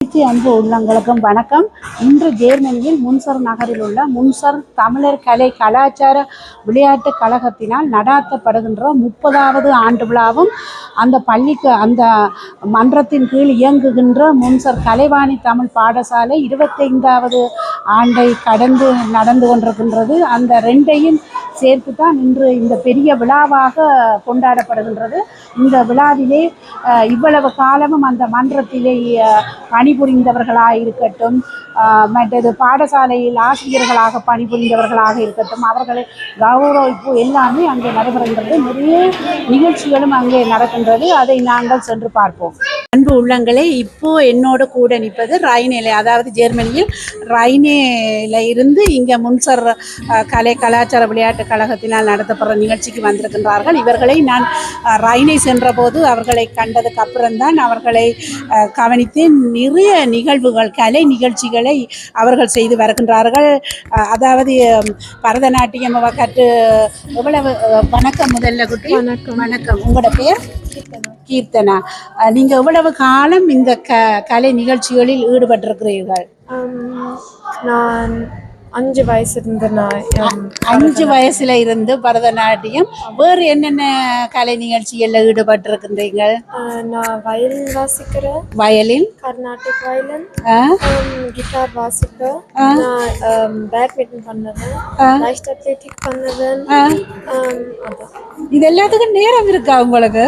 அன்பு உள்ளங்களுக்கும் வணக்கம். இன்று ஜேர்மனியில் முன்சர் நகரில் உள்ள முன்சர் தமிழர் கலை கலாச்சார விளையாட்டு கழகத்தினால் நடாத்தப்படுகின்ற 30வது ஆண்டு விழாவும் அந்த மன்றத்தின் கீழ் இயங்குகின்ற முன்சர் கலைவாணி தமிழ் பாடசாலை 25வது ஆண்டை கடந்து நடந்து கொண்டிருக்கின்றது. அந்த ரெண்டையும் சேர்த்து தான் இன்று இந்த பெரிய விழாவாக கொண்டாடப்படுகின்றது. இந்த விழாவிலே இவ்வளவு காலமும் அந்த மன்றத்திலே பணிபுரிந்தவர்களாக இருக்கட்டும், மற்றது பாடசாலையில் ஆசிரியர்களாக பணிபுரிந்தவர்களாக இருக்கட்டும், அவர்களை கௌரவிப்பு எல்லாமே அங்கே நடைபெறுகின்றது. நிறைய நிகழ்ச்சிகளும் அங்கே நடக்கின்றது. அதை நாங்கள் சென்று பார்ப்போம். அன்பு உள்ளங்களே, இப்போ என்னோட கூட நிற்பது ரைனேல, அதாவது ஜெர்மனியில் ரைனேல இருந்து இங்கே முன்சர் கலை கலாச்சார விளையாட்டு கழகத்தினால் நடத்தப்படுற நிகழ்ச்சிக்கு வந்திருக்கின்றார்கள். இவர்களை நான் ரைனே சென்ற போது அவர்களை கண்டதுக்கு அப்புறம்தான் அவர்களை கவனித்தேன். நிறைய நிகழ்வுகள், கலை நிகழ்ச்சிகளை அவர்கள் செய்து வருகின்றார்கள். அதாவது பரதநாட்டியம் கற்று எவ்வளவு. வணக்கம் முதல்ல குட்டி. வணக்கம். உங்களோட பேர்? கீர்த்தனா. நீங்க எவ்வளவு காலம் இந்த கலை நிகழ்ச்சிகளில் ஈடுபட்டிருக்கிறீர்கள்? நான் 5 வயசு இருந்து 5 வயசுல இருந்து பரதநாட்டியம். வேறு என்னென்ன கலை நிகழ்ச்சிகள்ல ஈடுபட்டிருக்கின்றீங்க? நான் வயலின் வாசிக்கிறேன். வயலின், கர்நாடிக் வயலின், கிட்டார் வாசிப்பேன். நான் பேட்மிண்டன் பண்ணுவேன், லைட் அத்லெட்டிக் பண்ணுவேன். இது எல்லாத்துக்கும் நேரம் இருக்கா உங்களுக்கு?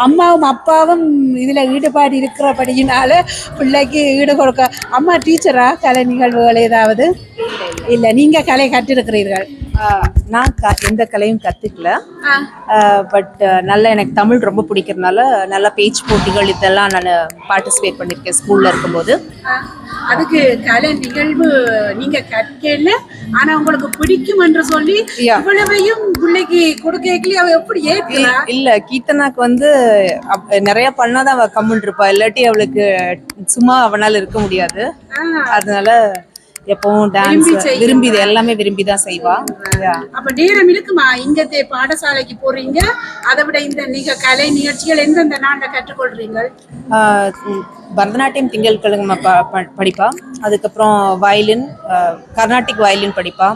அம்மாவும் அப்பாவும் இதில் ஈடுபாடு இருக்கிறபடியினால பிள்ளைக்கு ஈடுபடுக்க. அம்மா டீச்சரா கலை நிகழ்வுகள் ஏதாவது? இல்லை, நீங்கள் கலை கற்றிருக்கிறீர்கள்? நான் எந்த கலையும் கற்றுக்கல. பட் நல்லா எனக்கு தமிழ் ரொம்ப பிடிக்கிறதுனால நல்லா பேச்சு போட்டிகள் இதெல்லாம் நான் பார்ட்டிசிபேட் பண்ணியிருக்கேன் ஸ்கூலில் இருக்கும்போது. அதுக்கு கலை நிகழ்வு நீங்கள் கற்கல, ஆனால் உங்களுக்கு பிடிக்கும் என்று சொல்லி இவ்வளவையும் பிள்ளைக்கு கொடுக்கலையே, அவ எப்படி ஏற்கிறா? இல்லை, கீர்த்தனாக்கு வந்து நிறைய பண்ணாதான் அவள் கம்முன்னு இருப்பா. இல்லாட்டி அவளுக்கு சும்மா அவனால் இருக்க முடியாது. அதனால எப்பவும் டான்ஸ் விரும்பி, எல்லாமே விரும்பி தான் செய்வா. அப்ப நேரம் இருக்குமா? இங்க பாடசாலைக்கு போறீங்க, அதை விட இந்த கலை நிகழ்ச்சிகள் எந்தெந்த நாள்ல கற்றுக்கொள்றீங்க? பரதநாட்டியம் திங்கட்கிழமை படிப்பா. அதுக்கப்புறம் வயலின், கர்நாடிக் வயலின் படிப்பா,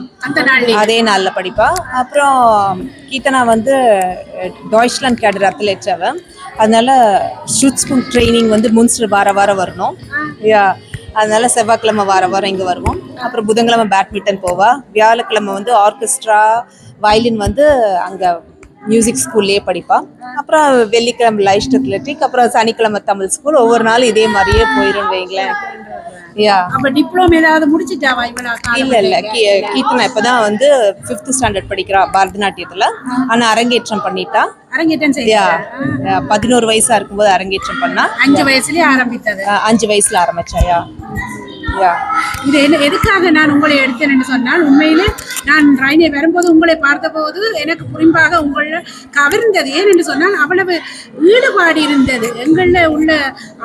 அதே நாள்ல படிப்பா. அப்புறம் கீர்த்தனா வந்து டாய்ச்லாண்ட் கேடர் அத்லெட் அவ. அதனால ஷூட்ஸ்பூன் ட்ரைனிங் வந்து முன்ஸ்டர் வாரம் வரணும். அதனால செவ்வாய்க்கிழமை வாரம் இங்கே வருவோம். அப்புறம் புதன்கிழமை பேட்மிண்டன் போவா. வியாழக்கிழமை வந்து ஆர்கெஸ்ட்ரா வயலின் வந்து அங்கே மியூசிக் ஸ்கூல்லேயே படிப்பா. அப்புறம் வெள்ளிக்கிழமை லைட் அத்லெட்டிக், அப்புறம் சனிக்கிழமை தமிழ் ஸ்கூல். ஒவ்வொரு நாளும் இதே மாதிரியே போயிடும் வைங்களேன். டிப்ளோமா ஏதாவது முடிச்சிட்டாவா? இல்ல கீர்த்தனா இப்பதான் வந்து 5th ஸ்டாண்டர்ட் படிக்கிறா பரதநாட்டியத்துல. ஆனா அரங்கேற்றம் பண்ணிட்டா. அரங்கேற்றம் 11 வயசா இருக்கும்போது அரங்கேற்றம் பண்ணா. 5 வயசுலயே ஆரம்பித்தது. 5 வயசுல ஆரம்பிச்சாயா? இது எதுக்காக நான் உங்களை எடுத்தேன்னு சொன்னால், உண்மையிலே நான் ரைனே வரும்போது உங்களை பார்த்தபோது எனக்கு குறிப்பாக உங்களை கவர்ந்தது. ஏன் என்று சொன்னால், அவ்வளவு ஈடுபாடு இருந்தது. எங்களில் உள்ள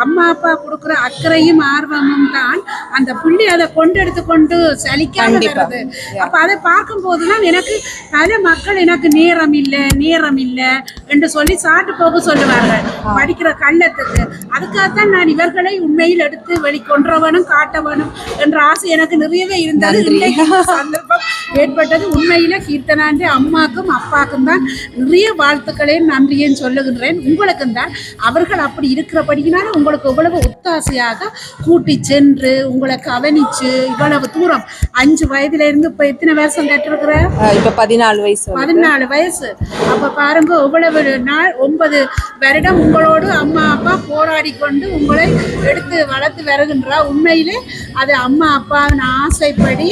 அம்மா அப்பா கொடுக்குற அக்கறையும் ஆர்வமும் தான் அந்த பிள்ளை அதை கொண்டெடுத்து கொண்டு சலிக்காம வருது. அப்ப அதை பார்க்கும் போதுதான் எனக்கு பல மக்கள் எனக்கு நேரம் இல்லை என்று சொல்லி சாட்டு போக சொல்லுவார்கள் படிக்கிற கள்ளத்துக்கு. அதுக்காகத்தான் நான் இவர்களை உண்மையில் எடுத்து வெளிக்கொன்றவனும் காட்டவனும் என்ற ஆசை எனக்கு நிறையவே இருந்தது. சந்தர்ப்பம் ஏற்பட்டது. உண்மையில கீர்த்தனாண்ட அம்மாக்கும் அப்பாக்கும் தான் நிறைய வாழ்த்துக்களையும் நன்றியையும் சொல்லுகின்றேன். உங்களுக்கும் தான். அவர்கள் அப்படி இருக்கிறபடியினால உங்களுக்கு இவ்வளவு ஒத்தாசையாக கூட்டி சென்று உங்களை கவனிச்சு இவ்வளவு தூரம் 5 வயதுல இருந்து இப்ப எத்தனை வருஷம் கற்றிருக்கிற? இப்ப 14 வயசு. 14 வயசு. அப்ப பாருங்க, இவ்வளவு நாள் 9 வருடம் உங்களோடு அம்மா அப்பா போராடி கொண்டு உங்களை எடுத்து வளர்த்து வருகின்றா. உண்மையிலே அது அம்மா அப்பாவின் ஆசைப்படி,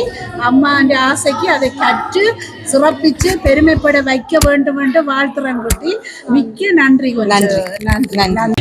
அம்மாண்ட ஆசைக்கு அதை கற்று சிறப்பிச்சு பெருமைப்பட வைக்க வேண்டும் என்று வாழ்த்துறேன் குட்டி. மிக்க நன்றி. நன்றி.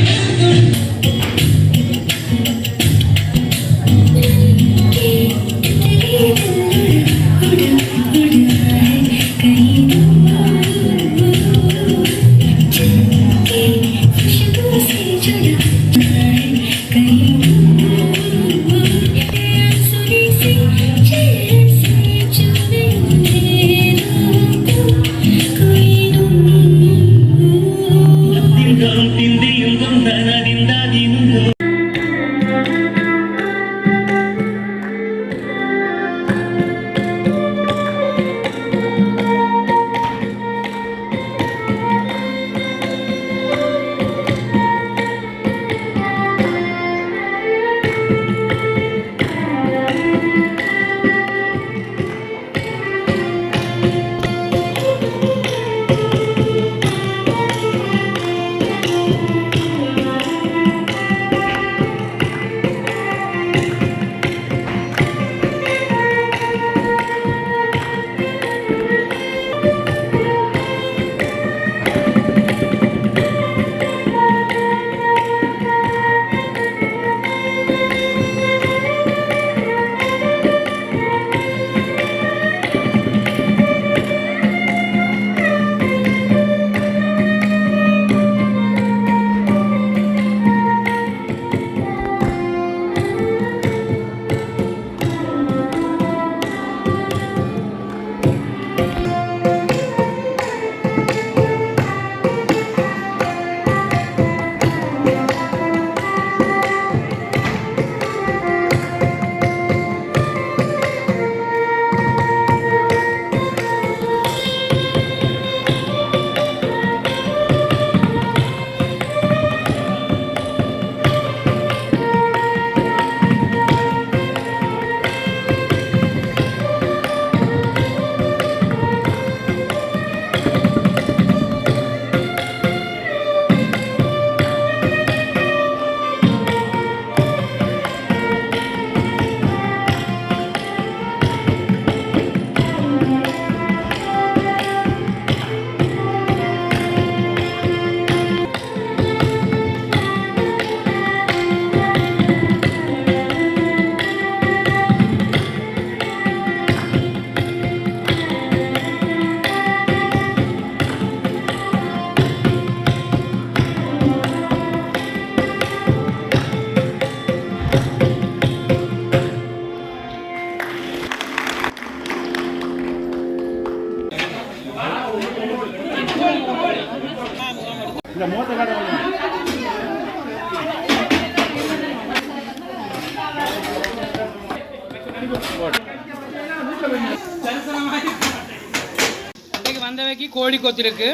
இன்றைக்கு வந்தவைக்கு கோழி கொத்து இருக்கு,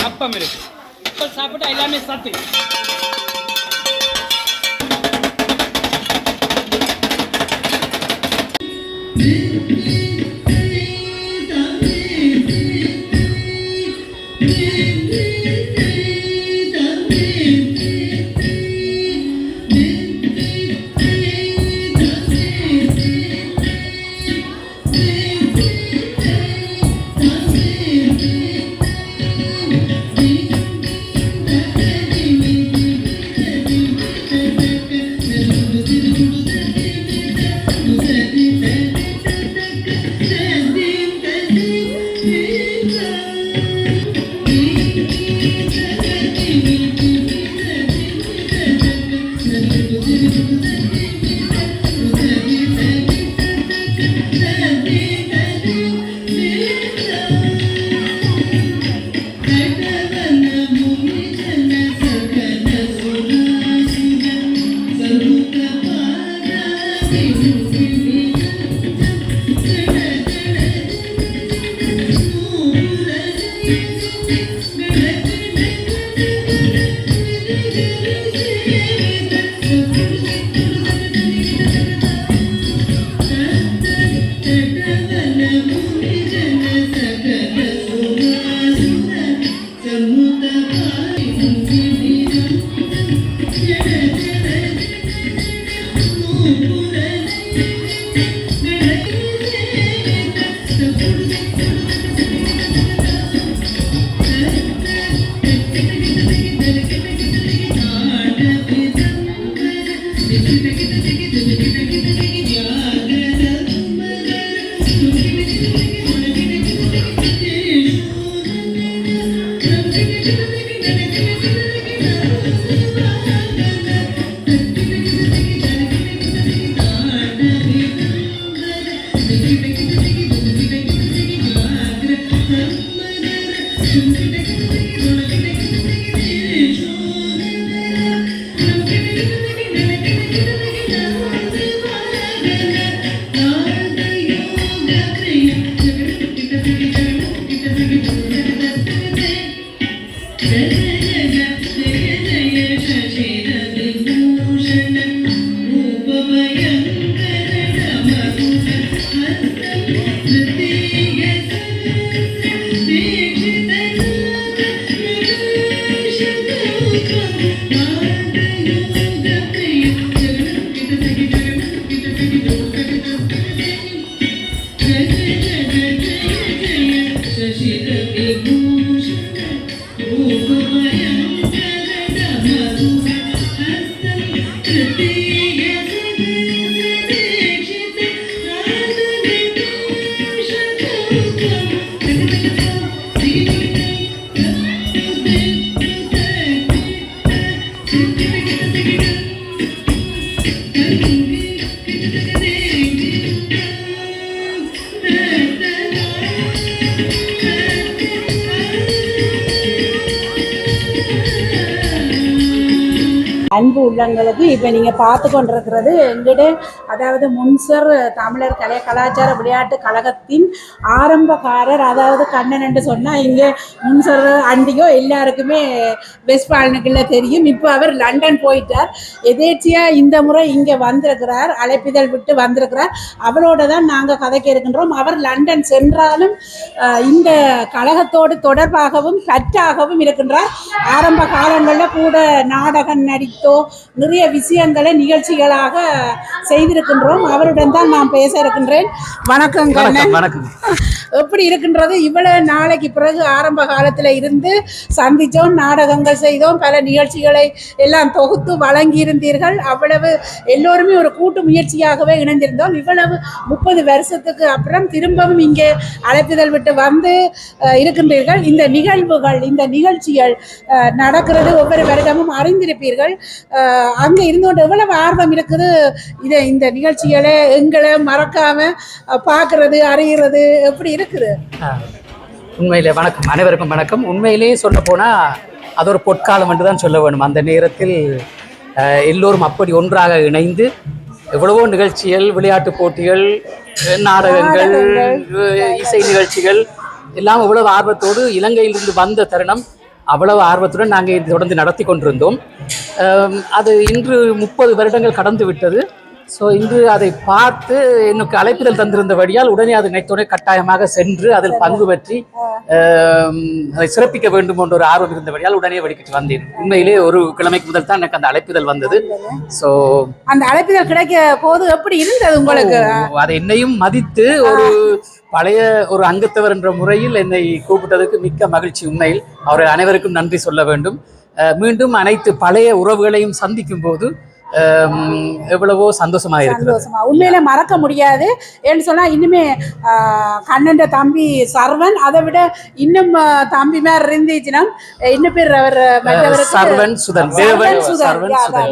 அப்பம் இருக்கு. இப்போ சாப்பிட்டா எல்லாமே சத்து. அன்பு உள்ளங்களுக்கு இப்போ நீங்கள் பார்த்து கொண்டிருக்கிறது எங்கிட்ட அதாவது முன்சர் தமிழர் கலை கலாச்சார விளையாட்டு கழகத்தின் ஆரம்பக்காரர், அதாவது கண்ணன் என்று சொன்னால் இங்கே முன்சர் அண்டியோ எல்லாருக்குமே வெஸ்ட்பாலனுக்குள்ள தெரியும். இப்போ அவர் லண்டன் போயிட்டார். எதேச்சியாக இந்த முறை இங்கே வந்திருக்கிறார், அழைப்பிதழ் விட்டு வந்திருக்கிறார். அவரோட தான் நாங்கள் கதைக்க இருக்கின்றோம். அவர் லண்டன் சென்றாலும் இந்த கழகத்தோடு தொடர்பாகவும் பற்றாகவும் இருக்கின்றார். ஆரம்ப காலங்களில் கூட நாடகம் நடித்தோ நிறைய விஷயங்களை நிகழ்ச்சிகளாக செய்திருக்கின்றோம். அவருடன் தான் நான் பேச இருக்கின்றேன். வணக்கம் கண்ணன். வணக்கம். எப்படி இருக்கின்றது? இவ்வளவு நாளைக்கு பிறகு ஆரம்ப காலத்தில் இருந்து சந்தித்தோம், நாடகங்கள் செய்தோம், பல நிகழ்ச்சிகளை எல்லாம் தொகுத்து வழங்கி இருந்தீர்கள். அவ்வளவு எல்லோருமே ஒரு கூட்டு முயற்சியாகவே இணைந்திருந்தோம். இவ்வளவு 30 வருஷத்துக்கு அப்புறம் திரும்பவும் இங்கே அழைப்புதல் விட்டு வந்து இருக்கின்றீர்கள். இந்த நிகழ்வுகள், இந்த நிகழ்ச்சிகள் நடக்கிறது ஒவ்வொரு வருடமும் அறிந்திருப்பீர்கள். அங்கே இருந்தோண்டு எவ்வளவு ஆர்வம் இருக்குது இந்த நிகழ்ச்சிகளை எங்களை மறக்காம பார்க்கறது, அறிகிறது, எப்படி இருக்குது? உண்மையிலே வணக்கம், அனைவருக்கும் வணக்கம். உண்மையிலேயே சொல்ல போனால் அது ஒரு பொற்காலம் என்று தான் சொல்ல வேணும். அந்த நேரத்தில் எல்லோரும் அப்படி ஒன்றாக இணைந்து எவ்வளவோ நிகழ்ச்சிகள், விளையாட்டு போட்டிகள், நாடகங்கள், இசை நிகழ்ச்சிகள் எல்லாம் எவ்வளவு ஆர்வத்தோடு இலங்கையிலிருந்து வந்த தருணம் அவ்வளவு ஆர்வத்துடன் நாங்கள் தொடர்ந்து நடத்தி கொண்டிருந்தோம். அது இன்று 30 வருடங்கள் கடந்து விட்டது. ஸோ இன்று அதை பார்த்து எனக்கு அழைப்பிதழ் தந்திருந்தபடியால் உடனே அது நினைத்தோடனே கட்டாயமாக சென்று அதில் பங்கு பற்றி அதை சிறப்பிக்க வேண்டும் என்ற ஒரு ஆர்வம் இருந்தபடியால் உடனே வடிக்கிட்டு வந்தேன். உண்மையிலே ஒரு கிழமைக்கு முதல் தான் எனக்கு அந்த அழைப்பிதழ் வந்தது. ஸோ அந்த அழைப்பிதழ் கிடைக்க போது எப்படி இருந்தது உங்களுக்கு? அதை என்னையும் மதித்து ஒரு பழைய ஒரு அங்கத்தவர் என்ற முறையில் என்னை கூப்பிட்டதுக்கு மிக்க மகிழ்ச்சி. உண்மையில் அவர்கள் அனைவருக்கும் நன்றி சொல்ல வேண்டும். மீண்டும் அனைத்து பழைய உறவுகளையும் சந்திக்கும் போது எவ்வளவோ சந்தோஷமா இருக்கு. உண்மையில மறக்க முடியாது. ஏன்னு சொன்னா இன்னுமே கண்ணன் தம்பி சர்வன், அதை விட இன்னும் தம்பி மேல இருந்துச்சுன்னா இன்னும் பேர் அவர் சர்வன் சுதன்,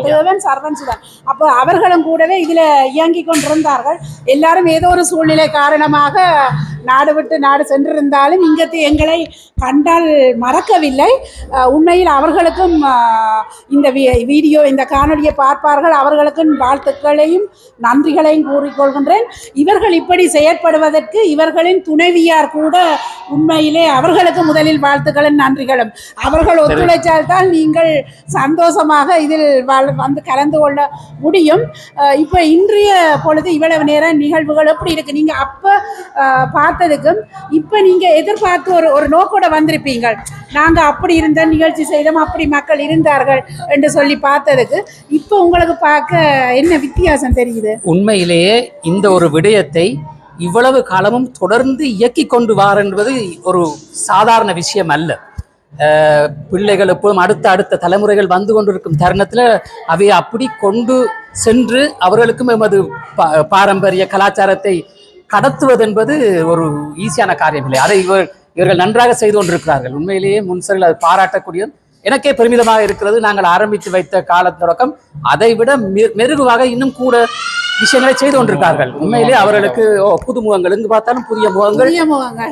தேவன் சர்வன் சுதன். அப்போ அவர்களும் கூடவே இதுல இயங்கி கொண்டிருந்தார்கள். எல்லாரும் ஏதோ ஒரு சூழ்நிலை காரணமாக நாடு விட்டு நாடு சென்றிருந்தாலும் இங்கத்து எங்களை கண்டால் மறக்கவில்லை. உண்மையில் அவர்களுக்கும் இந்த வீடியோ இந்த காணொலியை பார்ப்பார்கள். அவர்களுக்கும் வாழ்த்துக்களையும் நன்றிகளையும் கூறிக்கொள்கின்றேன். இவர்கள் இப்படி செயற்படுவதற்கு இவர்களின் துணைவியார் கூட உண்மையிலே அவர்களுக்கு முதலில் வாழ்த்துக்களும் நன்றிகளும். அவர்கள் ஒத்துழைச்சால் தான் நீங்கள் சந்தோஷமாக இதில் வந்து கலந்து கொள்ள முடியும். இப்போ இன்றைய பொழுது இவ்வளவு நேரம் நிகழ்வுகள் எப்படி இருக்கு? நீங்க அப்ப பார்த்ததுக்கும் இப்போ நீங்க எதிர்பார்த்து ஒரு நோக்கோட வந்திருப்பீங்க. நாங்க அப்படி இருந்த நிகழ்ச்சி செய்தோம், அப்படி மக்கள் இருந்தார்கள் என்று சொல்லி பார்த்ததுக்கு இப்போ உங்களுக்கு பார்க்க என்ன வித்தியாசம் தெரியுது? உண்மையிலேயே இந்த ஒரு விடயத்தை இவ்வளவு காலமும் தொடர்ந்து இயக்கி கொண்டு வார் என்பது ஒரு சாதாரண விஷயம் அல்ல. பிள்ளைகள் எப்போதும் அடுத்த தலைமுறைகள் வந்து கொண்டிருக்கும் தருணத்தில் அவை அப்படி கொண்டு சென்று அவர்களுக்கும் எமது பாரம்பரிய கலாச்சாரத்தை கடத்துவது என்பது ஒரு ஈஸியான காரியம் இல்லை. அதை இவர்கள் நன்றாக செய்து கொண்டிருக்கிறார்கள். உண்மையிலேயே முன்சரில் அது பாராட்டக்கூடியது. எனக்கே பெருமிதமாக இருக்கிறது. நாங்கள் ஆரம்பித்து வைத்த கால தொடக்கம் அதை விட மெருகுவாக இன்னும் கூட விஷயங்களை செய்து கொண்டிருக்கார்கள். உண்மையிலே அவர்களுக்கு புதுமுகங்கள் எங்கு பார்த்தாலும் புதிய முகங்கள்,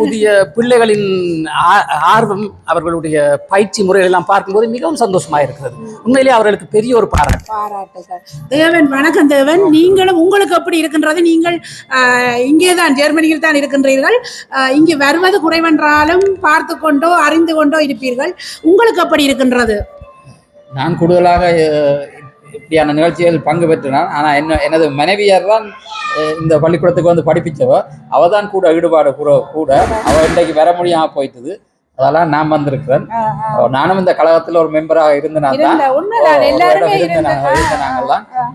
புதிய பிள்ளைகளின் ஆர்வம், அவர்களுடைய பயிற்சி முறைகள் எல்லாம் பார்க்கும்போது மிகவும் சந்தோஷமாக இருக்கிறது. உண்மையிலே அவர்களுக்கு பெரிய ஒரு பாராட்டுகள். தேவன், வணக்கம் தேவன். நீங்களும் உங்களுக்கு எப்படி இருக்கின்றது? நீங்கள் இங்கேதான் ஜெர்மனியில் தான் இருக்கின்றீர்கள். இங்கு வருவது குறைவென்றாலும் பார்த்து கொண்டோ அறிந்து கொண்டோ இருப்பீர்கள். உங்களுக்கு எப்படி இருக்கின்றது? நான் கூடுதலாக இப்படியான நிகழ்ச்சிகள் பங்கு பெற்றினான். ஆனால் எனது மனைவியார் தான் இந்த பள்ளிக்கூடத்துக்கு வந்து படிப்பிச்சவ. அவள் தான் கூட ஈடுபாடு கூட அவள் இன்றைக்கு வர முடியாமல் போயிட்டுது. அதெல்லாம் நான் வந்திருக்கிறேன். நானும் இந்த கழகத்தில் ஒரு மெம்பராக இருந்தனாங்கலாம்.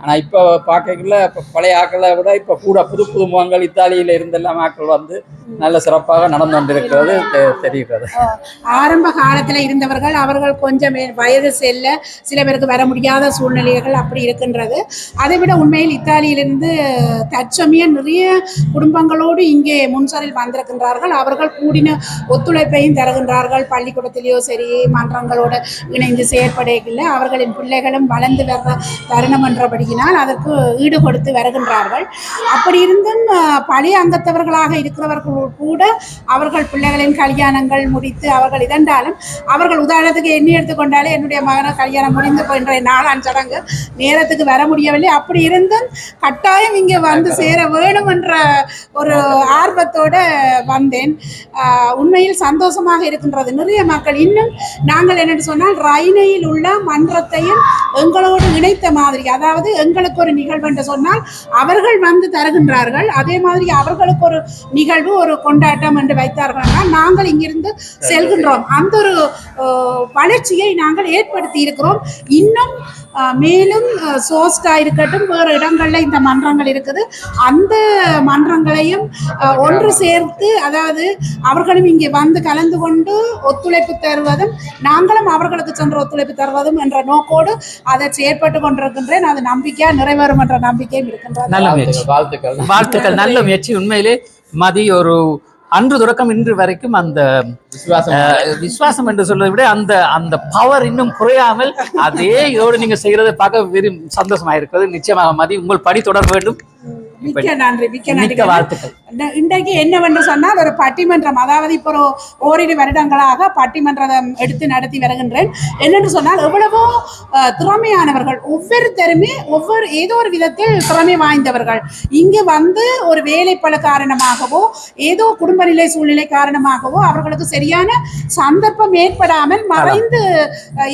ஆனால் இப்போ பார்க்கல பழைய ஆக்களை விட இப்போ கூட புது புது முகங்கள் இத்தாலியில இருந்தெல்லாம் ஆக்கள் வந்து நல்ல சிறப்பாக நடந்து கொண்டிருக்கிறது தெரிகிறது. ஆரம்ப காலத்தில் இருந்தவர்கள் அவர்கள் கொஞ்சம் வயது செல்ல சில பேருக்கு வர முடியாத சூழ்நிலைகள் அப்படி இருக்கின்றது. அதை விட உண்மையில் இத்தாலியிலிருந்து தற்சமயம் நிறைய குடும்பங்களோடு இங்கே முன்சரில் வந்திருக்கின்றார்கள். அவர்கள் கூடின ஒத்துழைப்பையும் தருகின்றார்கள். பள்ளிக்கூடத்திலேயோ சரி, மன்றங்களோடு இணைந்து செயற்படையில் அவர்களின் பிள்ளைகளும் வளர்ந்து வர்ற தருணம் என்றபடியினால் அதற்கு ஈடு கொடுத்து வருகின்றார்கள். அப்படி இருந்தும் பழைய அங்கத்தவர்களாக இருக்கிறவர்கள் கூட அவர்கள் பிள்ளைகளின் கல்யாணங்கள் முடித்து அவர்கள் இதென்றாலும் அவர்கள் உதாரணத்துக்கு எண்ணி எடுத்துக்கொண்டாலே என்னுடைய மகனை கல்யாணம் முடிந்து போன்ற நாளான் சடங்கு நேரத்துக்கு வர முடியவில்லை. அப்படி இருந்தும் கட்டாயம் இங்கே வந்து சேர வேணும் என்ற ஒரு ஆர்வத்தோடு வந்தேன். உண்மையில் சந்தோஷமாக இருக்கின்றது. நிறைய மக்கள் இன்னும் நாங்கள் என்னென்னு சொன்னால் ரைனையில் உள்ள மன்றத்தையும் எங்களோடு இணைத்த மாதிரி, அதாவது எங்களுக்கு ஒரு நிகழ்வு என்று சொன்னால் அவர்கள் வந்து தருகின்றார்கள். அதே மாதிரி அவர்களுக்கு ஒரு நிகழ்வு, ஒரு கொண்டாட்டம் என்று வைத்தார்கள். நாங்கள் இங்கிருந்து செல்கின்றோம். அந்த ஒரு வளர்ச்சியை நாங்கள் ஏற்படுத்தி இருக்கிறோம். இன்னும் மேலும் சோஸ்டா இருக்கட்டும், வேறு இடங்களில் இந்த மன்றங்கள் இருக்குது. அந்த மன்றங்களையும் ஒன்று சேர்த்து, அதாவது அவர்களும் இங்கே வந்து கலந்து கொண்டு ஒத்துழைப்பு தருவதும் நாங்களும் அவர்களுக்கு சென்று ஒத்துழைப்பு தருவதும் என்ற நோக்கோடு அதை செயற்பட்டு கொண்டிருக்கின்றேன். அது நம்பிக்கையா நிறைவேறும் என்ற நம்பிக்கையும் இருக்கின்றது. நல்ல முயற்சி, வாழ்த்துக்கள். நல்ல முயற்சி. உண்மையிலே மதி ஒரு அன்று தொடக்கம் இன்று வரைக்கும் அந்த விசுவாசம் என்று சொல்வதை விட அந்த பவர் இன்னும் குறையாமல் அதே இதோடு நீங்க செய்யறதை பார்க்க வெறும் சந்தோஷமா இருக்கிறது. நிச்சயமாக மதி உங்கள் படி தொடர வேண்டும். மிக்க நன்றி மிக்க நன்றி. மிக்க வாழ்த்துக்கள். இன்றைக்கு என்னவென்று சொன்னால் ஒரு பட்டிமன்றம், அதாவது இப்போ ஓரிரு வருடங்களாக பட்டிமன்றம் எடுத்து நடத்தி வருகின்றேன். என்னென்று சொன்னால் எவ்வளவோ திறமையானவர்கள், ஒவ்வொருத்தருமே ஏதோ ஒரு விதத்தில் திறமை வாய்ந்தவர்கள் இங்கு வந்து ஒரு வேலைப்பள காரணமாகவோ ஏதோ குடும்ப நிலை சூழ்நிலை காரணமாகவோ அவர்களுக்கு சரியான சந்தர்ப்பம் ஏற்படாமல் மறைந்து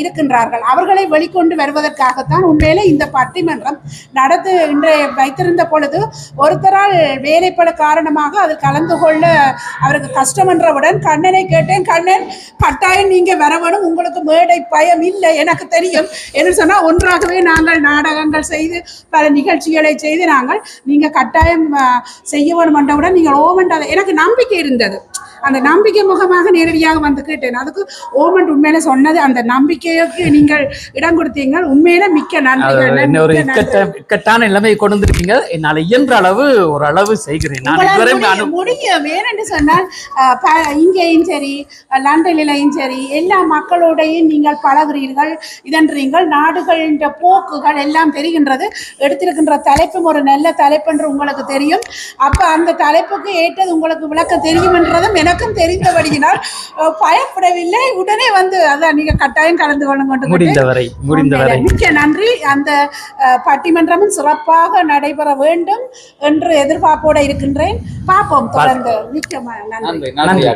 இருக்கின்றார்கள். அவர்களை வெளிக்கொண்டு வருவதற்காகத்தான் உண்மையிலே இந்த பட்டிமன்றம் நடத்து இன்று வைத்திருந்த பொழுது ஒருத்தரால் வேலைப்பள காரணமாக அதில் கலந்து கொள்ள அவருக்கு கஷ்டம் என்றவுடன் கண்ணனை கேட்டேன். கண்ணன், கட்டாயம் நீங்க வரவணும், உங்களுக்கு மேடை பயம் இல்லை, எனக்கு தெரியும் என்று சொன்னால் ஒன்றாகவே நாங்கள் நாடகங்கள் செய்து பல நிகழ்ச்சிகளை செய்து நாங்கள் நீங்க கட்டாயம் செய்ய வேணும் என்றவுடன் நீங்கள் ஓமண்ட், எனக்கு நம்பிக்கை இருந்தது. அந்த நம்பிக்கை முகமாக நேரடியாக வந்து கேட்டேன். அதுக்கு ஓமண்ட் உண்மையில சொன்னது, அந்த நம்பிக்கைக்கு நீங்கள் இடம் கொடுத்தீங்க. உண்மையில மிக்க நன்றி. ஒரு இக்கட்டான நிலைமை கொண்டு வந்திருக்கீங்க. என்னால் இயன்ற அளவு ஒரு அளவு செய்கிறேன். முடியும். ஏனென்று சொன்னால் இங்கேயும் சரி லண்டனிலையும் சரி எல்லா மக்களோடையும் நீங்கள் பழகுறீர்கள், இதன்றீங்கள். நாடுகளின் போக்குகள் எல்லாம் தெரிகின்றது. எடுத்திருக்கின்ற தலைப்பும் ஒரு நல்ல தலைப்பு என்று உங்களுக்கு தெரியும். அப்ப அந்த தலைப்புக்கு ஏற்றது உங்களுக்கு விளக்க தெரியும் என்றதும் எனக்கும் தெரிந்தபடியினால் பயப்படவில்லை. உடனே வந்து அதான் நீங்க கட்டாயம் கலந்து கொள்ளும். முடிந்தவரை மிக்க நன்றி. அந்த பட்டிமன்றமும் சிறப்பாக நடைபெற வேண்டும் என்று எதிர்பார்ப்போடு இருக்கின்றேன். பார்ப்போம் தொடர்ந்து. மிக்க நன்றி. நன்றி.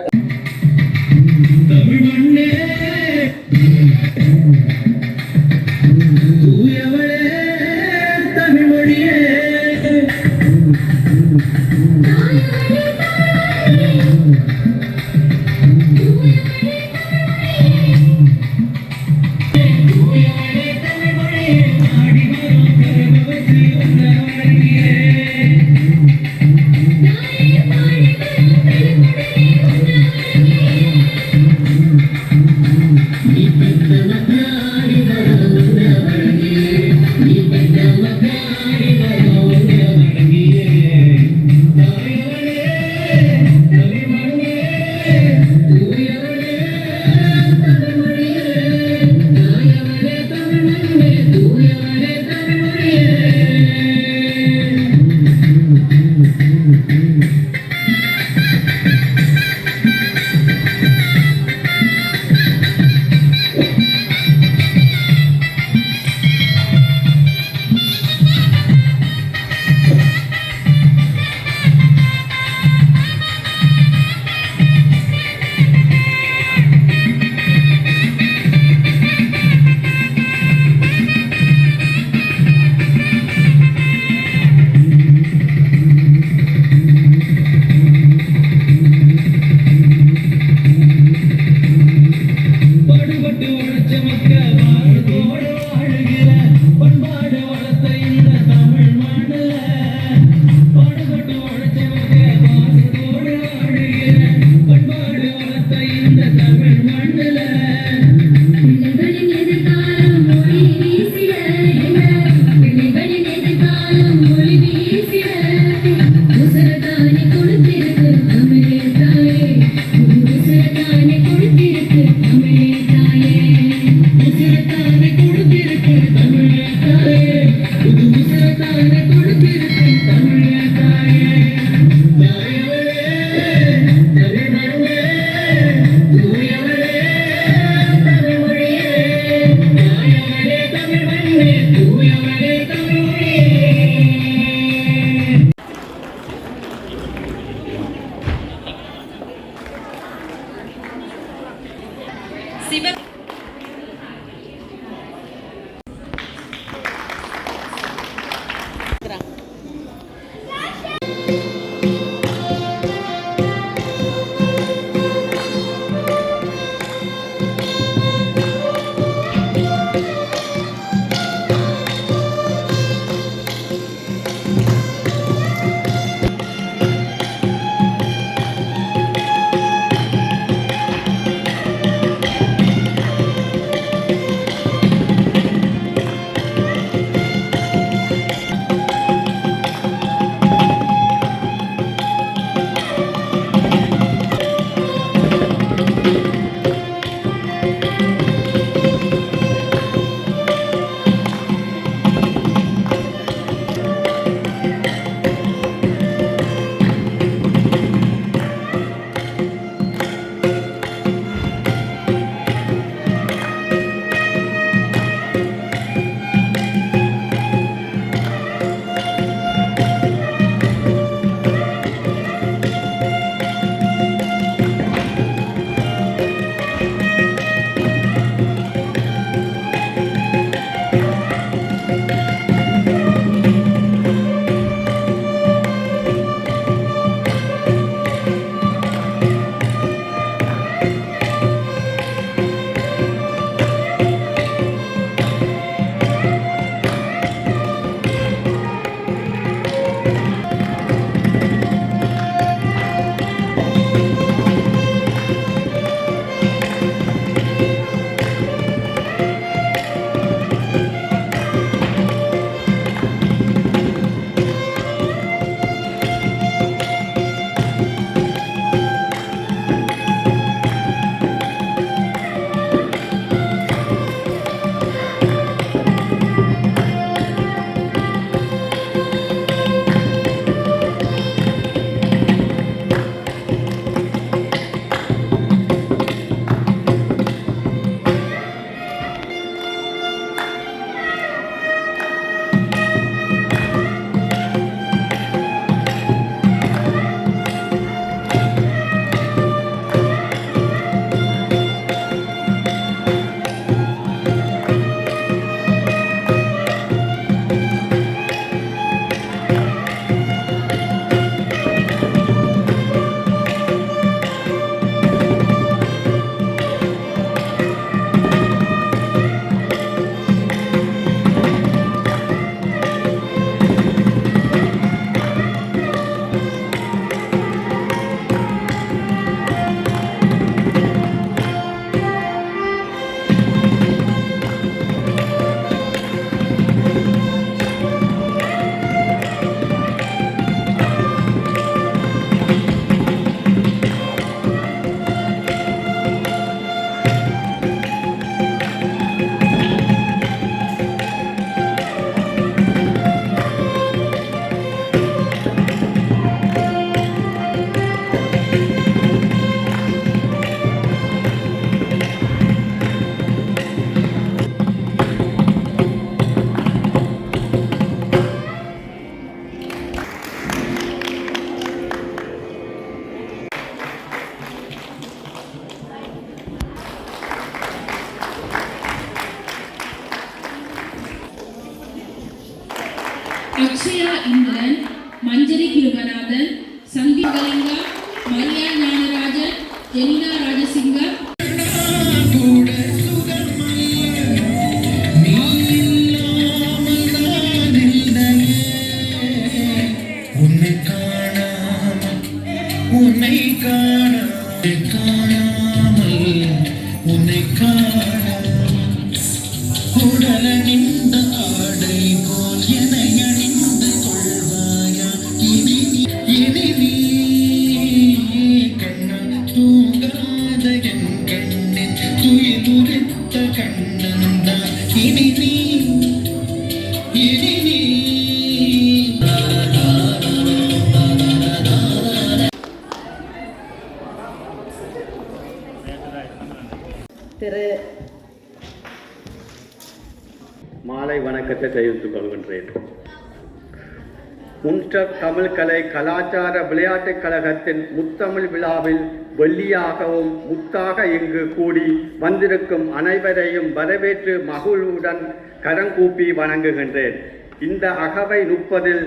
அக்ஷயா இந்திரன், மஞ்சரி கிருபநாதன், சங்கீதலிங்கா, மரியா ஞானராஜன், ஜெனினா ராஜசிங்கா, மாலை வணக்கத்தை தெரிவித்துக் கொள்கின்றேன். முன்ஸ்டர் தமிழ் கலை கலாச்சார விளையாட்டுக் கழகத்தின் முத்தமிழ் விழாவில் வெள்ளியாகவும் முத்தாக இங்கு கூடி வந்திருக்கும் அனைவரையும் வரவேற்று மகிழ்வுடன் கரங்கூப்பி வணங்குகின்றேன். இந்த அகவை 30இல்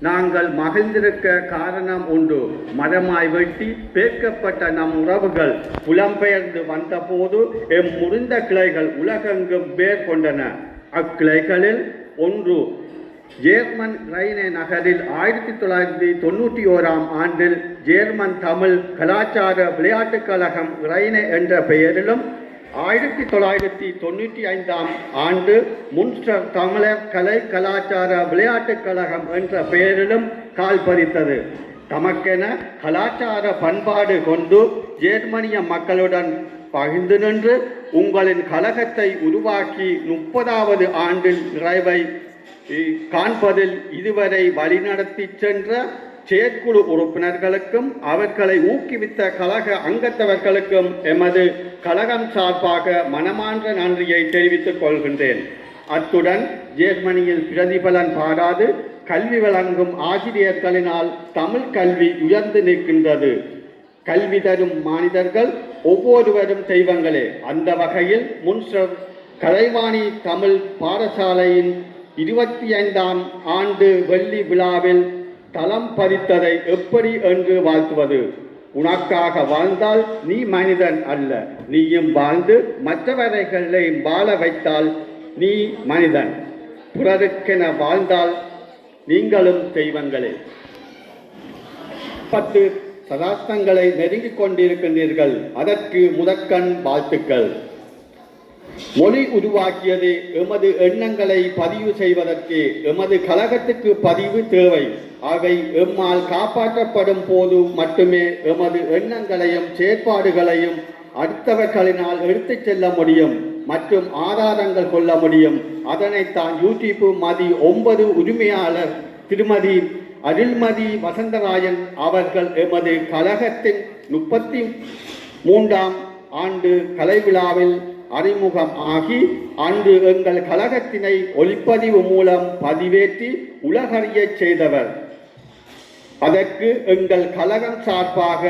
நாங்கள் மகிழ்ந்திருக்க காரணம் உண்டு. மரமாய் வெட்டி பேர்க்கப்பட்ட நம் உறவுகள் புலம்பெயர்ந்து வந்தபோது எம் முறிந்த கிளைகள் உலகெங்கும் வேர் கொண்டன. அக்கிளைகளில் ஒன்று ஜேர்மன் ரைனே நகரில் 1991ஆம் ஆண்டில் ஜேர்மன் தமிழ் கலாச்சார விளையாட்டுக் கழகம் ரைனே என்ற பெயரிலும் 1995ஆம் ஆண்டு முன்ஸ்டர் தமிழர் கலை கலாச்சார விளையாட்டுக் கழகம் என்ற பெயரிலும் கால் பதித்தது. தமக்கென கலாச்சார பண்பாடு கொண்டு ஜேர்மனிய மக்களுடன் பகிர்ந்து நின்று உங்களின் கழகத்தை உருவாக்கி 30வது ஆண்டில் நிறைவை காண்பதில் இதுவரை வழிநடத்தி சென்ற செயற்குழு உறுப்பினர்களுக்கும் அவர்களை ஊக்குவித்த கழக அங்கத்தவர்களுக்கும் எமது கழகம் சார்பாக மனமார்ந்த நன்றியை தெரிவித்துக் கொள்கின்றேன். அத்துடன் ஜேர்மனியில் பிரதிபலன் பாராது கல்வி வழங்கும் ஆசிரியர்களினால் தமிழ் கல்வி உயர்ந்து நிற்கின்றது. கல்வி தரும் மனிதர்கள் ஒவ்வொருவரும் தெய்வங்களே. அந்த வகையில் முன்ஸ்டர் கலைவாணி தமிழ் பாடசாலையின் 25ஆம் ஆண்டு வெள்ளி விழாவில் தளம் பதித்ததை எப்படி என்று வாழ்த்துவது? உனக்காக வாழ்ந்தால் நீ மனிதன் அல்ல, நீயும் வாழ்ந்து மற்றவர்களையும் வாழ வைத்தால் நீ மனிதன். பிறருக்கென வாழ்ந்தால் நீங்களும் தெய்வங்களே. 10 சதாப்தங்களை நெருங்கிக் கொண்டிருக்கின்றீர்கள். அதற்கு முதற்கண் வாழ்த்துக்கள். மொழி உருவாக்கியது எமது எண்ணங்களை பதிவு செய்வதற்கு. எமது கழகத்துக்கு பதிவு தேவை. அவை எம்மால் காப்பாற்றப்படும் போது மட்டுமே எமது எண்ணங்களையும் செயற்பாடுகளையும் அடுத்தவர்களினால் எடுத்துச் செல்ல முடியும் மற்றும் ஆதாரங்கள் கொள்ள முடியும். அதனைத்தான் யூடியூப் மதி 9 உரிமையாளர் திருமதி அருள்மதி வசந்தராயன் அவர்கள் எமது கழகத்தின் 33ஆம் ஆண்டு கலை விழாவில் அறிமுகம் ஆகி அன்று எங்கள் கழகத்தினை ஒளிப்பதிவு மூலம் பதிவேற்றி உலகறிய செய்தவர். அதற்கு எங்கள் கழகம் சார்பாக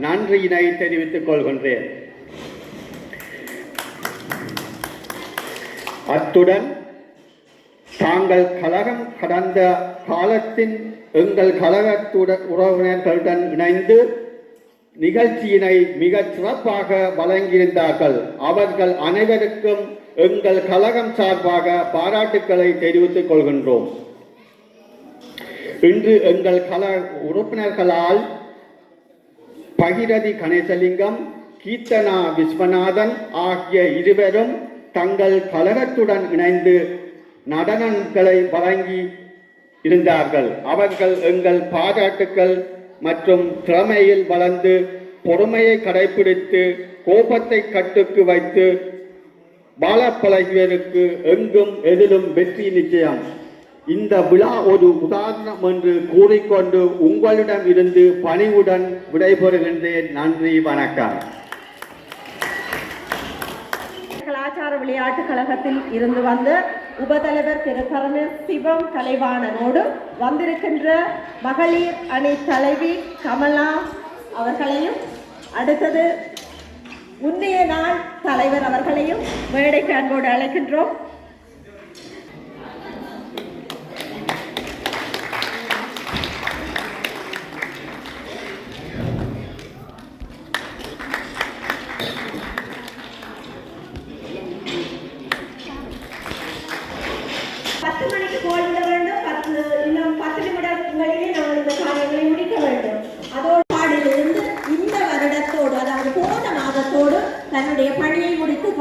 நன்றியினை தெரிவித்துக் கொள்கின்றேன். அத்துடன் தாங்கள் கழகம் கடந்த காலத்தின் எங்கள் கழகத்துடன் உறவினர்களுடன் இணைந்து நிகழ்ச்சியினை மிக சிறப்பாக வழங்கியிருந்தார்கள். அவர்கள் அனைவருக்கும் எங்கள் கழகம் சார்பாக பாராட்டுக்களை தெரிவித்துக் கொள்கின்றோம். இன்று எங்கள் கழக உறுப்பினர்களால் பகிரதி கணேசலிங்கம், கீர்த்தனா விஸ்வநாதன் ஆகிய இருவரும் தங்கள் கழகத்துடன் இணைந்து நடனங்களை வழங்கி இருந்தார்கள். அவர்கள் எங்கள் பாராட்டுக்கள் மற்றும் திறமையில் வளர்ந்து பொறுமையை கடைபிடித்து கோபத்தை கட்டுக்கு வைத்து வாழ பழகியவருக்கு எங்கும் எதிலும் வெற்றி நிச்சயம். இந்த விழா ஒரு உதாரணம் என்று கூறிக்கொண்டு உங்களிடம் இருந்து பணிவுடன் விடைபெறுகின்றேன். நன்றி, வணக்கம். கலாச்சார விளையாட்டு கழகத்தில் இருந்து வந்த உபதலைவர் திரு கர்னல் சிவம் கலைவாணனோடு வந்திருக்கின்ற மகளிர் அணி தலைவி கமலா அவர்களையும், அடுத்தது முன்னைய நாள் தலைவர் அவர்களையும் மேடைக்கு அன்போடு அழைக்கின்றோம்.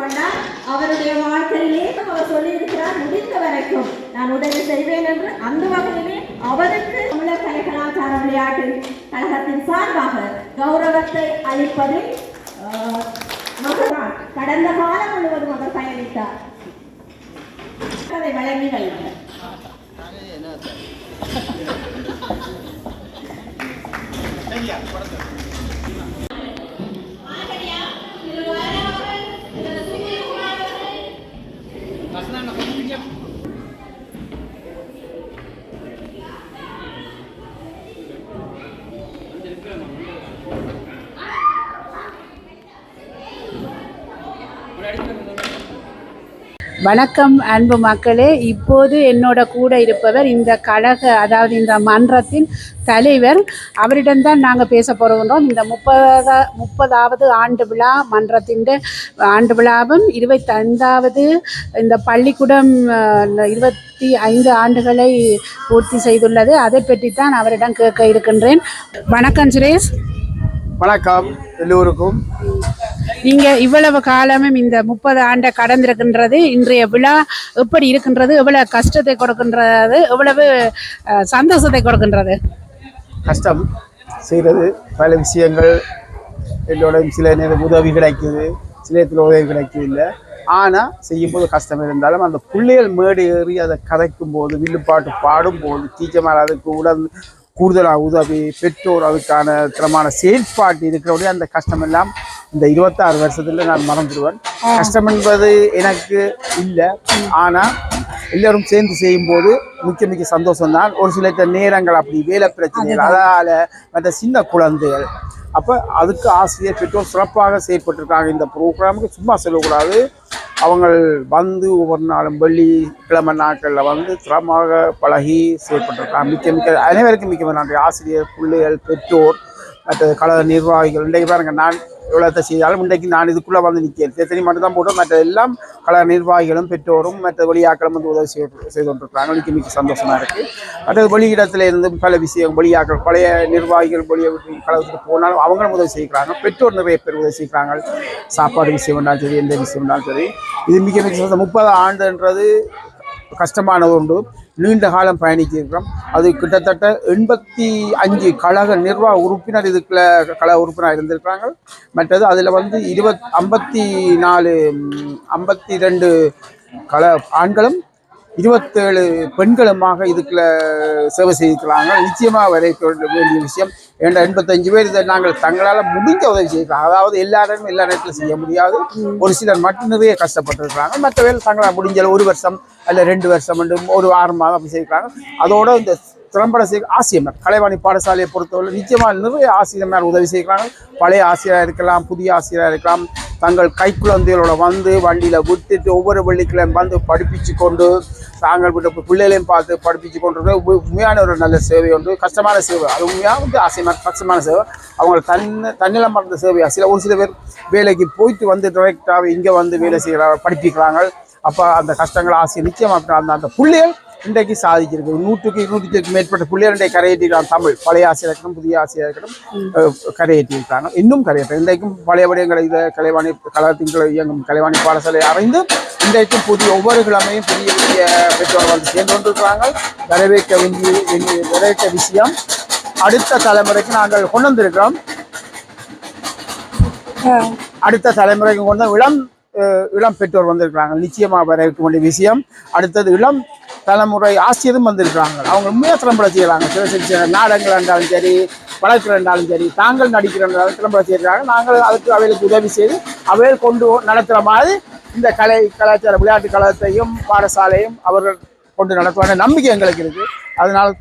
கொண்டார். அவருடைய வாழ்க்கையிலே அவர் சொல்லியிருக்கிறார், முடிந்த வரைக்கும் நான் உதவி செய்வேன் என்று. அந்த வகையிலே அவருக்கு தமிழர் கலை கலாச்சார விளையாட்டு கழகத்தின் சார்பாக கௌரவத்தை அளிப்பதில் மகனார் கடந்த காலம் முழுவதும் அவர் பயணித்தார். அதை வழங்கி வைத்தார். வணக்கம் அன்பு மக்களே. இப்போது என்னோட கூட இருப்பவர் இந்த கழக, அதாவது இந்த மன்றத்தின் தலைவர். அவரிடம்தான் நாங்கள் பேச போகிறோம். இந்த 30வது ஆண்டு விழா, மன்றத்தின் ஆண்டு விழாவும் 25வது இந்த பள்ளிக்கூடம் 25 ஆண்டுகளை பூர்த்தி செய்துள்ளது. அதை பற்றித்தான் அவரிடம் கேட்க இருக்கின்றேன். வணக்கம் சுரேஷ். வணக்கம் எல்லோருக்கும். நீங்கள் இவ்வளவு காலமும் இந்த 30 ஆண்டை கடந்திருக்கின்றது. இன்றைய விழா எப்படி இருக்கின்றது? எவ்வளவு கஷ்டத்தை கொடுக்கின்றது, எவ்வளவு சந்தோஷத்தை கொடுக்கின்றது? கஷ்டம் செய்கிறது பல விஷயங்கள். என்னோட சில நேரம் உதவி கிடைக்குது, சில நேரத்தில் உதவி கிடைக்குது இல்லை. ஆனால் செய்யும்போது கஷ்டம் இருந்தாலும் அந்த பிள்ளைகள் மேடு ஏறி அதை கதைக்கும் போது, வில்லுப்பாட்டு பாடும்போது, டீச்சர் மேலே அதுக்கு கூடுதலாக உதவி, பெற்றோர் அதுக்கான திறமான செயல்பாட்டு இருக்கிறபடியே அந்த கஷ்டம் எல்லாம் இந்த 26 வருஷத்துல நான் மறந்துடுவேன். கஷ்டம் என்பது எனக்கு இல்லை. ஆனால் எல்லோரும் சேர்ந்து செய்யும்போது மிக்க சந்தோஷம்தான். ஒரு சில நேரங்கள் அப்படி வேலை பிரச்சனைகள், அதால் மற்ற சின்ன குழந்தைகள், அப்போ அதுக்கு ஆசிரியர் பெற்றோர் சிறப்பாக செயல்பட்டுருக்காங்க. இந்த ப்ரோக்ராமுக்கு சும்மா சொல்லக்கூடாது. அவங்க வந்து ஒவ்வொரு நாளும் வெள்ளிக்கிழமை நாட்களில் வந்து திறமாக பழகி செயல்பட்டுருக்காங்க. மிக்க அனைவருக்கும் மிக்க நன்றி. ஆசிரியர், பிள்ளைகள், பெற்றோர், மற்ற கழக நிர்வாகிகள். இன்றைக்கு பாருங்க, நான் எவ்வளோத்தை செய்தாலும் இன்றைக்கு நான் இதுக்குள்ளே வந்து நிற்கிறேன். தேர்தலி மட்டும்தான் போட்டோம். மற்ற எல்லாம் கழக நிர்வாகிகளும் பெற்றோரும் மற்ற வெளியாக்களும் வந்து உதவி செய்து கொண்டிருக்கிறாங்க. மிக்க சந்தோஷமாக இருக்குது. மற்ற வெளியிடத்தில் இருந்து பல விஷயம் வெளியாக்கள், பழைய நிர்வாகிகள் வெளியே கழகத்துக்கு போனாலும் அவங்களும் உதவி செய்கிறாங்க. பெற்றோர் நிறைய பேர் உதவி செய்கிறாங்க. சாப்பாடு விஷயம் இருந்தாலும் சரி, எந்த விஷயம் இருந்தாலும் சரி. இது மிக 30 ஆண்டுன்றது கஷ்டமானது உண்டு. நீண்ட காலம் பயணிச்சிருக்கிறோம். அது கிட்டத்தட்ட 85 கழக நிர்வாக உறுப்பினர் இதுக்குள்ள கழக உறுப்பினர் இருந்திருக்கிறாங்க. மற்றது அதில் வந்து 52 ஆண்களும் 27 பெண்களுமாக இதுக்குள்ள சேவை செய்திருக்கிறாங்க. நிச்சயமாக வரைக்க வேண்டிய விஷயம். ஏன்னா 85 பேர் இதை நாங்கள் தங்களால் முடிஞ்ச உதவி செய்கிறாங்க. அதாவது எல்லாரும் எல்லா நேரத்திலும் செய்ய முடியாது. ஒரு சிலர் மட்டும் நிறைய கஷ்டப்பட்டுருக்கிறாங்க. மற்ற பேர் தங்களால் முடிஞ்ச 1 வருஷம் அல்ல 2 வருஷம் ஒரு 6 மாதம் அப்படி செய்கிறாங்க. அதோட இந்த திறம்பட ஆசிரியர் கலைவாணி பாடசாலையை பொறுத்தவரை நிச்சயமாக நிறைய ஆசிரியர் உதவி செய்கிறாங்க. பழைய ஆசிரியராக இருக்கலாம், புதிய ஆசிரியராக இருக்கலாம். தங்கள் கைக்குழந்தைகளோட வந்து வண்டியில் விட்டுட்டு ஒவ்வொரு வெள்ளிக்கிழமை வந்து படிப்பிச்சு கொண்டு தாங்கள் விட்டு பிள்ளைகளையும் பார்த்து படிப்பிச்சு கொண்டு உண்மையான ஒரு நல்ல சேவை உண்டு. கஷ்டமான சேவை, அது உண்மையாக வந்து ஆசிரியர் கஷ்டமான சேவை. அவங்க தன்னிலம் மறந்த சேவை. ஒரு சில பேர் வேலைக்கு போயிட்டு வந்து டைரெக்டாக இங்கே வந்து வேலை செய்கிறாங்க, படிப்பிக்கிறாங்க. அப்போ அந்த கஷ்டங்கள் ஆசிரியர் நிச்சயமாக அந்த பிள்ளைகள் இன்றைக்கு சாதிச்சிருக்கு. 100க்கு மேற்பட்ட பிள்ளைகள் இன்றைக்கு கரையேற்றிருக்காங்க. தமிழ் பழைய ஆசிரியர் இருக்கணும், புதிய ஆசிரியர் இருக்கணும், கரையேற்றிருக்காங்க. இன்னும் கரையேற்ற இன்றைக்கும் பழைய விடயங்களை இதை கலைவாணி கழகத்தின் இயங்கும் கலைவாணி பாடசாலை அறிந்து இன்றைக்கும் ஒவ்வொரு கிழமையும் புதிய பெற்றோர்கள் வந்து சேர்ந்து கொண்டிருக்கிறாங்க. வரவேற்க விஷயம் அடுத்த தலைமுறைக்கு நாங்கள் கொண்டு வந்திருக்கிறோம். அடுத்த தலைமுறைக்கு கொண்டு இளம் பெற்றோர் வந்திருக்கிறாங்க. நிச்சயமாக வரவேற்க வேண்டிய விஷயம். அடுத்தது இளம் தலைமுறை ஆசிரியரும் வந்திருக்கிறாங்க. அவங்க உண்மையாக திறம்பட செய்கிறாங்க. சில நாடகங்கள் இருந்தாலும் சரி, வழக்கில் இருந்தாலும் சரி, தாங்கள் நடிக்கிறதாலும் திறம்பட செய்கிறாங்க. நாங்கள் அதுக்கு அவைகளுக்கு உதவி செய்து அவைகள் கொண்டு நடத்துகிற மாதிரி இந்த கலாச்சார விளையாட்டு கழகத்தையும் பாடசாலையும் அவர்கள் கொண்டு நடத்துவாங்க நம்பிக்கை எங்களுக்கு இருக்குது. அதனால்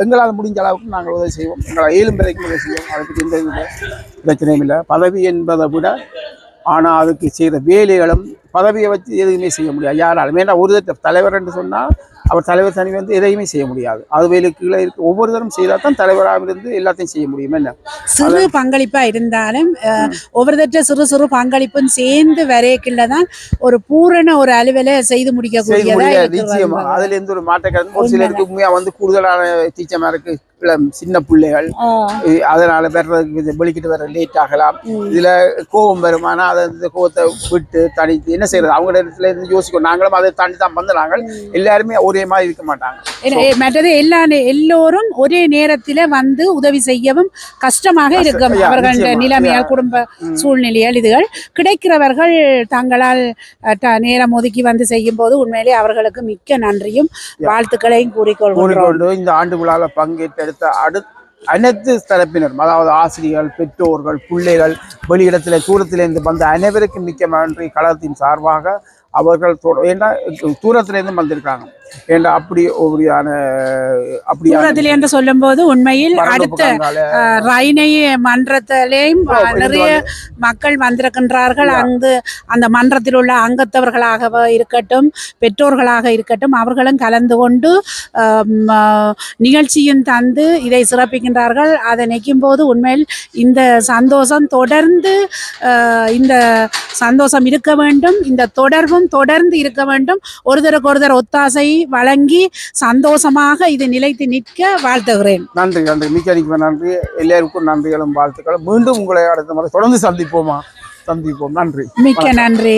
எங்களால் முடிஞ்ச அளவுக்கு நாங்கள் உதவி செய்வோம். எங்களால் 7 பேருக்கு உதவி செய்வோம். அதுக்கு எந்த பிரச்சனையும் இல்லை. பதவி என்பதை விட ஆனால் அதுக்கு செய்கிற வேலைகளும், பதவியை வச்சு எதுவுமே செய்ய முடியாது யாராலும். ஏன்னா ஒரு தலைவர் என்று சொன்னால் அவர் தலைவர் தனி வந்து எதையுமே செய்ய முடியாது. அது வேலை கீழே இருக்கு ஒவ்வொருத்தரும் செய்தால் தான் தலைவராக இருந்து எல்லாத்தையும் செய்ய முடியும். என்ன சிறு பங்களிப்பா இருந்தாலும் ஒவ்வொருத்தட்ட சிறு சிறு பங்களிப்பும் சேர்ந்து வரைக்குள்ள தான் ஒரு பூரண ஒரு அலுவலை செய்து முடிக்கக்கூடியதா நிச்சயமா அதுல இருந்து ஒரு மாற்றக்காரன் ஒரு சிலருக்கு உண்மையா வந்து கூடுதலான டீச்சர்மாருக்கு சின்ன பிள்ளைகள் அதனால வர்றதுக்கு வெளிக்கிட்டு வர லேட் ஆகலாம். இதுல கோபம் வரும். ஆனா அதை கோபத்தை விட்டு தனித்து என்ன செய்யறது அவங்க இடத்துல இருந்து யோசிக்கணும். நாங்களும் அதை தாண்டி தான் வந்து நாங்கள் எல்லாருமே ஒரே மாதிரி இருக்க மாட்டாங்க. மற்றது எல்லோரும் ஒரே நேரத்துல வந்து உதவி செய்யவும் கஷ்டமாக இருக்கும். அவர்கள் நிலைமையால் குடும்ப சூழ்நிலையால் இதுகள் கிடைக்கிறவர்கள் தங்களால் நேரம் ஒதுக்கி வந்து செய்யும் போது உண்மையிலே அவர்களுக்கு மிக்க நன்றியும் வாழ்த்துக்களையும் கூறிக்கொண்டு இந்த ஆண்டு விழாவில் பங்கேற்ற அனைத்து தரப்பினரும் அதாவது ஆசிரியர்கள், பெற்றோர்கள், பிள்ளைகள், வெளியிடத்தில் தூரத்திலிருந்து வந்த அனைவருக்கும் மிக்க நன்றி. கழகத்தின் சார்பாக அவர்கள் ஏன்னா தூரத்திலிருந்து வந்திருக்காங்க. ஏன்னா தூரத்தில் என்று சொல்லும் போது உண்மையில் அடுத்த ரைனை மன்றத்திலேயும் நிறைய மக்கள் வந்திருக்கின்றார்கள். அந்த மன்றத்தில் உள்ள அங்கத்தவர்களாக இருக்கட்டும், பெற்றோர்களாக இருக்கட்டும், அவர்களும் கலந்து கொண்டு நிகழ்ச்சியும் தந்து இதை சிறப்பிக்கின்றார்கள். அதை நிற்கும் போது உண்மையில் இந்த சந்தோஷம் தொடர்ந்து இந்த சந்தோஷம் இருக்க வேண்டும். இந்த தொடர்பும் தொடர்ந்து இருக்க வேண்டும். ஒருத்தருக்கு ஒருத்தர் ஒத்தாசை வழங்கி சந்தோஷமாக இது நிலைத்து நிற்க வாழ்த்துகிறேன். நன்றி நன்றி மிக்க நன்றி. எல்லாருக்கும் நன்றிகளும் வாழ்த்துக்களும். மீண்டும் உங்களை அடுத்த முறை தொடர்ந்து சந்திப்போம். நன்றி, மிக்க நன்றி.